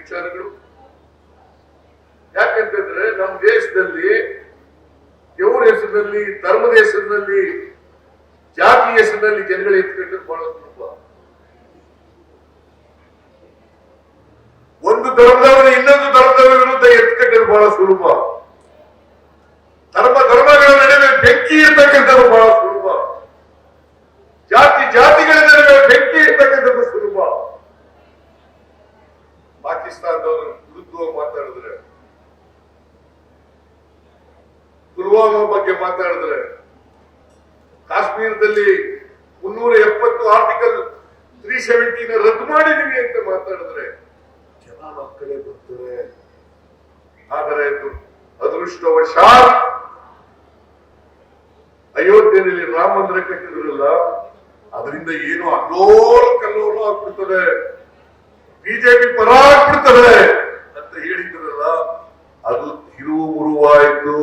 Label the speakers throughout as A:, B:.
A: ವಿಚಾರಗಳು. ಯಾಕಂತಂದ್ರೆ ನಮ್ಮ ದೇಶದಲ್ಲಿ ದೇವರ ಹೆಸರಿನಲ್ಲಿ, ಧರ್ಮದ ಹೆಸರಿನಲ್ಲಿ, ಜಾತಿ ಹೆಸರಿನಲ್ಲಿ ಜನಗಳು ಎತ್ಕೊಂಡ್ರೆ ಬಹಳ ಸುಲಭ. ಒಂದು ಧರ್ಮದವರ ಇನ್ನೊಂದು ಧರ್ಮದವರ ವಿರುದ್ಧ ಎತ್ಕೊಂಡ್ರೆ ಬಹಳ ಸುಲಭ. ಧರ್ಮಗಳ ನಡುವೆ ಬೆಂಕಿ ಇರ್ತಕ್ಕಂಥದ್ದು ಬಹಳ ಸುಲಭ. ಜಾತಿಗಳ ನಡುವೆ ಬೆಂಕಿ ಇರ್ತಕ್ಕಂಥದ್ದು ಸುಲಭ. ಪಾಕಿಸ್ತಾನದವರು ವಿರುದ್ಧವಾಗಿ ಮಾತಾಡಿದ್ರೆ, ಪುಲ್ವಾಮಾ ಬಗ್ಗೆ ಮಾತಾಡಿದ್ರೆ, ಕಾಶ್ಮೀರದಲ್ಲಿ 370 ಆರ್ಟಿಕಲ್ 370 ರದ್ದು ಮಾಡಿದೀವಿ ಅಂತ ಮಾತಾಡಿದ್ರೆ ಜನ ಮಕ್ಕಳೇ ಬರ್ತಾರೆ. ಆದರೆ ಅದೃಷ್ಟವಶಾತ್ ಅಯೋಧ್ಯೆಯಲ್ಲಿ ರಾಮ ಮಂದಿರ ಕಟ್ಟಿದ್ರಲ್ಲ, ಅದರಿಂದ ಏನು ಅಲ್ಲೋಲ ಕಲ್ಲೋಲ ಆಗ್ಬಿಡ್ತದೆ, ಬಿಜೆಪಿ ಪರ ಆಗ್ಬಿಡ್ತದೆ ಅಂತ ಹೇಳಿದ್ರಲ್ಲ, ಅದು ತಿರುವು ಮುರುವಾಯ್ತು.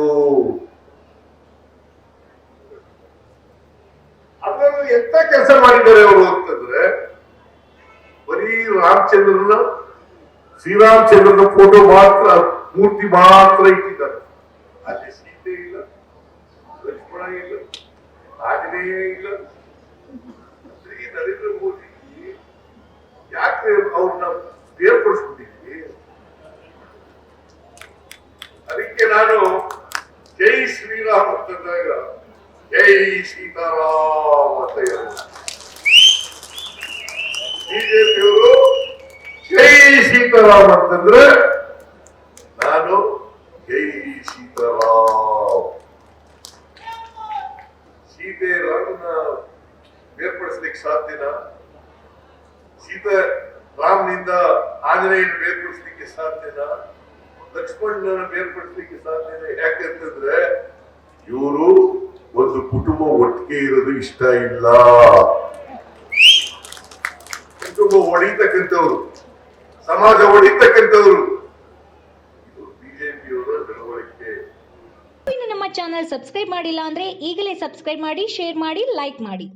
A: ಅದನ್ನು ಎಂತ ಕೆಲಸ ಮಾಡಿದ್ದಾರೆ ಅವರು ಅಂತಂದ್ರೆ, ಬರೀ ಶ್ರೀರಾಮಚಂದ್ರನ ಫೋಟೋ ಮಾತ್ರ, ಮೂರ್ತಿ ಮಾತ್ರ ಇಟ್ಟಿದ್ದಾರೆ. ಅಲ್ಲಿ ಸೀತೆ ಇಲ್ಲ, ಲಕ್ಷ್ಮಣ ಇಲ್ಲ, ಆಂಜನೇಯ ಇಲ್ಲ. ನರೇಂದ್ರ ಮೋದಿ ಯಾಕೆ ಅವ್ರನ್ನ ಬೇರ್ಪಡಿಸ್ಬಿಟ್ಟಿದ್ವಿ? ಅದಕ್ಕೆ ನಾನು ಜೈ ಶ್ರೀರಾಮ್ ಅಂತಂದಾಗ ಜೈ ಸೀತಾರಾಮ್ ಅಂತ ಹೇಳಿದೆ. ಬಿಜೆಪಿಯವರು ಜೈ ಸೀತಾರಾಮ್ ಅಂತಂದ್ರೆ ನಾನು ಜೈ ಸೀತಾರಾಮ್. ಸೀತೆ ರಾಮನ ಬೇರ್ಪಡಿಸ್ಲಿಕ್ಕೆ ಸಾಧ್ಯನಾ? ಸೀತೆ ರಾಮನಿಂದ ಆಂಜನೇಯನ ಬೇರ್ಪಡಿಸ್ಲಿಕ್ಕೆ ಸಾಧ್ಯನಾ? ಲಕ್ಷ್ಮಣನ ಬೇರ್ಪಡಿಸ್ಲಿಕ್ಕೆ ಸಾಧ್ಯನಾ? ಯಾಕಂತಂದ್ರೆ ಇವರು ಒಂದು ಕುಟುಂಬ ಒಟ್ಟಿಗೆ ಇರೋದು ಇಷ್ಟ ಇಲ್ಲ. ಕುಟುಂಬ ಒಡಿತಕ್ಕಂಥವ್ರು, ಸಮಾಜ ಒಡಿತಕ್ಕಂಥವ್ರು ಬಿಜೆಪಿಯವರ ನಡವಳಿಕೆ.
B: ನಮ್ಮ ಚಾನೆಲ್ ಸಬ್ಸ್ಕ್ರೈಬ್ ಮಾಡಿಲ್ಲ ಅಂದ್ರೆ ಈಗಲೇ ಸಬ್ಸ್ಕ್ರೈಬ್ ಮಾಡಿ, ಶೇರ್ ಮಾಡಿ, ಲೈಕ್ ಮಾಡಿ.